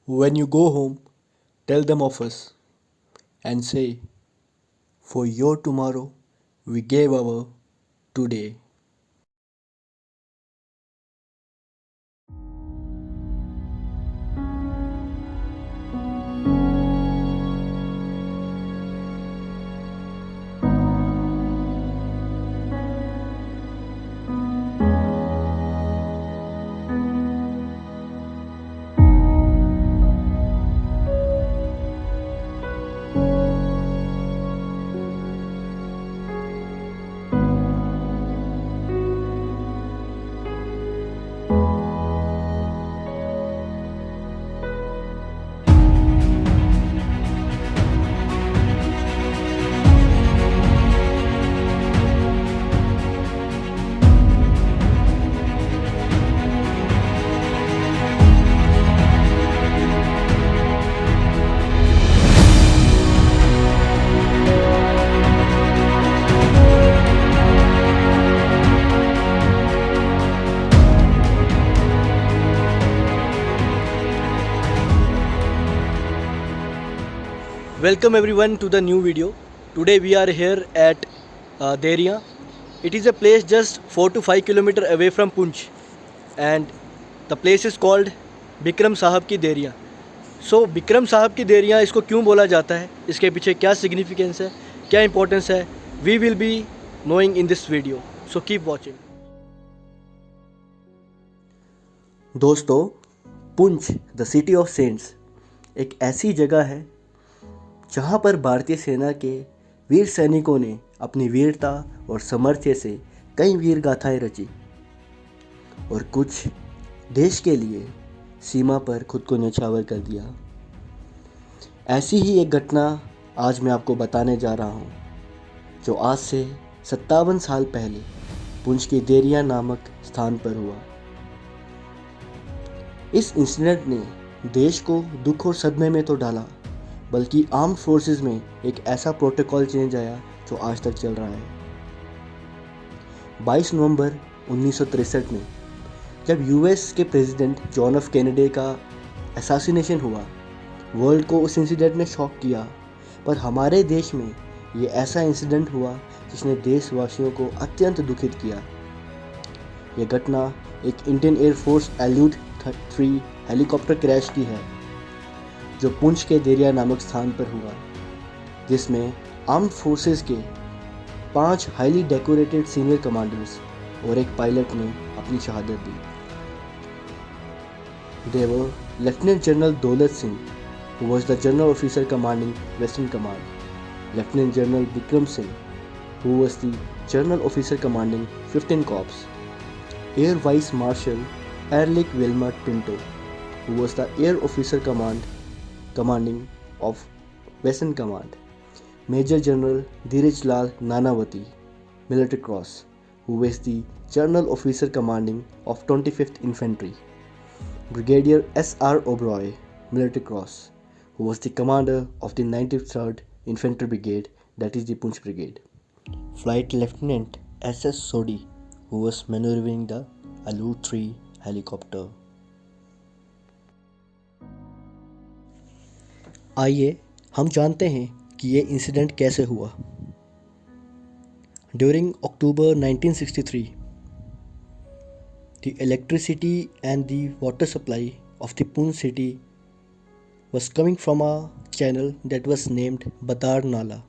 When you go home, tell them of us and say, for your tomorrow, we gave our today. Welcome everyone to the new video. Today we are here at Deria. It is a place just 4 to 5 kilometer away from Punch, and the place is called Bikram साहब की देरिया. सो बिक्रम साहब की देरिया इसको क्यों बोला जाता है, इसके पीछे क्या सिग्निफिकेंस है, क्या इंपॉर्टेंस है, we will be knowing in this video. So keep watching. दोस्तों, Poonch the city of saints एक ऐसी जगह है जहाँ पर भारतीय सेना के वीर सैनिकों ने अपनी वीरता और सामर्थ्य से कई वीर गाथाएं रची और कुछ देश के लिए सीमा पर खुद को न्यौछावर कर दिया. ऐसी ही एक घटना आज मैं आपको बताने जा रहा हूँ, जो आज से 57 साल पहले पुंछ की देरिया नामक स्थान पर हुआ. इस इंसिडेंट ने देश को दुख और सदमे में तो डाला, बल्कि आर्म फोर्सेस में एक ऐसा प्रोटोकॉल चेंज आया जो आज तक चल रहा है. 22 नवंबर 1963 में जब यूएस के प्रेसिडेंट जॉन एफ कैनेडी का असैसिनेशन हुआ, वर्ल्ड को उस इंसिडेंट ने शॉक किया. पर हमारे देश में ये ऐसा इंसिडेंट हुआ जिसने देशवासियों को अत्यंत दुखित किया. यह घटना एक Indian air force elude 3 helicopter crash की है, जो पुंछ के देरिया नामक स्थान पर हुआ, जिसमें आर्म्ड फोर्सेस के 5 हाईली डेकोरेटेड सीनियर कमांडर्स और एक पायलट ने अपनी शहादत दी. They were Lieutenant General Daulat Singh, who was the General Officer commanding Western Command, Lieutenant General Bikram Singh, who was the General Officer commanding 15 Corps, Air Vice Marshal Erlich Wilmot Pinto, who was the Air Officer commanding of Western Command, Major General Dheeraj Lal Nanavati, Military Cross, who was the General Officer commanding of 25th Infantry, Brigadier S.R. Oberoi, Military Cross, who was the commander of the 93rd Infantry Brigade, that is the Punch Brigade, Flight Lieutenant S.S. Sodhi, who was maneuvering the Alu 3 helicopter. आइए हम जानते हैं कि ये incident कैसे हुआ. During October 1963, the electricity and the water supply of the Poonch city was coming from a channel that was named Badar Nala.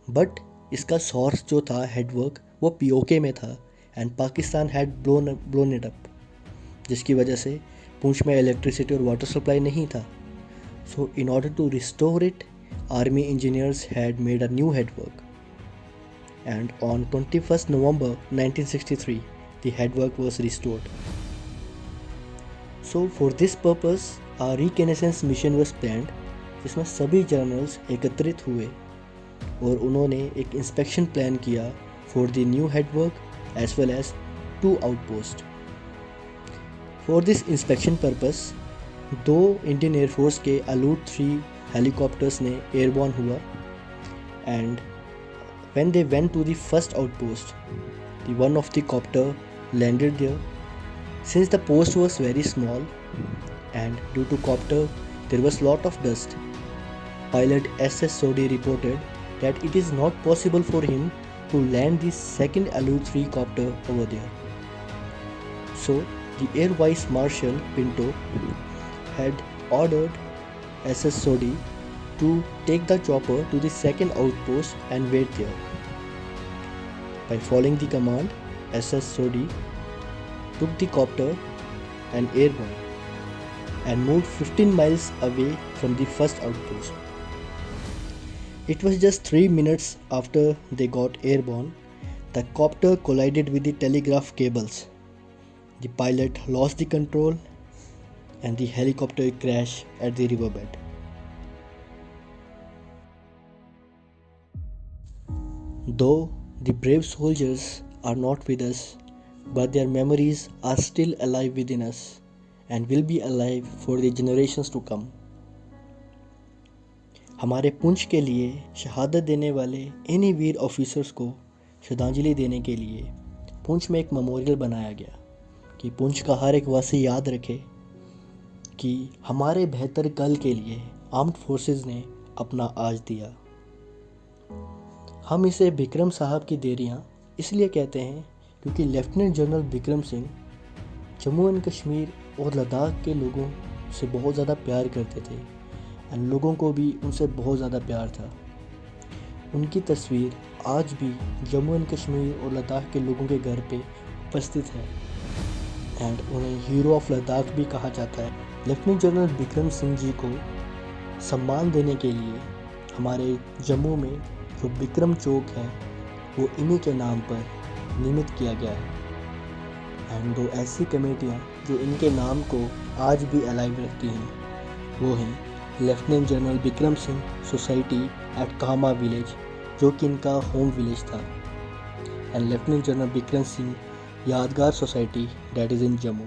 But इसका source जो था headwork वो POK में था and Pakistan had blown it up, जिसकी वजह से पुंछ में electricity और water supply नहीं था. So in order to restore it, army engineers had made a new headwork, and on 21st November 1963 the headwork was restored. So for this purpose a reconnaissance mission was planned, जिसमें सभी generals एकत्रित हुए और उन्होंने एक inspection plan किया for the new headwork as well as 2 outposts. For this inspection purpose, 2 Indian air force के अलूट 3 helicopters ने एयरबॉर्न हुआ, and when they went to the first outpost, the one of the copter landed there. Since the post was very small and due to copter there was lot of dust. Pilot SS Sodhi reported that it is not possible for him to land the second Alu-3 copter over there. So the Air Vice Marshal Pinto had ordered SS Sodhi to take the chopper to the second outpost and wait there. By following the command, SS Sodhi took the copter and airborne and moved 15 miles away from the first outpost. It was just 3 minutes after they got airborne, the copter collided with the telegraph cables. The pilot lost the control and the helicopter crashed at the riverbed. Though the brave soldiers are not with us, but their memories are still alive within us and will be alive for the generations to come. हमारे पुंछ के लिए शहादत देने वाले इन्हीं वीर officers को श्रद्धांजलि देने के लिए पुंछ में एक मेमोरियल बनाया गया कि पुंछ का हर एक वासी याद रखे कि हमारे बेहतर कल के लिए आर्म्ड फोर्सेस ने अपना आज दिया। हम इसे बिक्रम साहब की देरियाँ इसलिए कहते हैं क्योंकि lieutenant general Bikram Singh Jammu and Kashmir और लद्दाख के लोगों से बहुत ज़्यादा प्यार करते थे एंड लोगों को भी उनसे बहुत ज़्यादा प्यार था। उनकी तस्वीर आज भी जम्मू एंड कश्मीर और लद्दाख के लोगों के घर पे उपस्थित है एंड उन्हें हीरो ऑफ लद्दाख भी कहा जाता है। लेफ्टिनेंट जनरल बिक्रम सिंह जी को सम्मान देने के लिए हमारे जम्मू में जो बिक्रम चौक है वो इन्हीं के नाम पर नियमित किया गया है एंड दो ऐसी कमेटियाँ जो इनके नाम को आज भी अलाइव रखती हैं वो हैं lieutenant general Bikram Singh society at Kama village जो कि इनका होम विलेज था and lieutenant general Bikram Singh यादगार society that is in Jammu.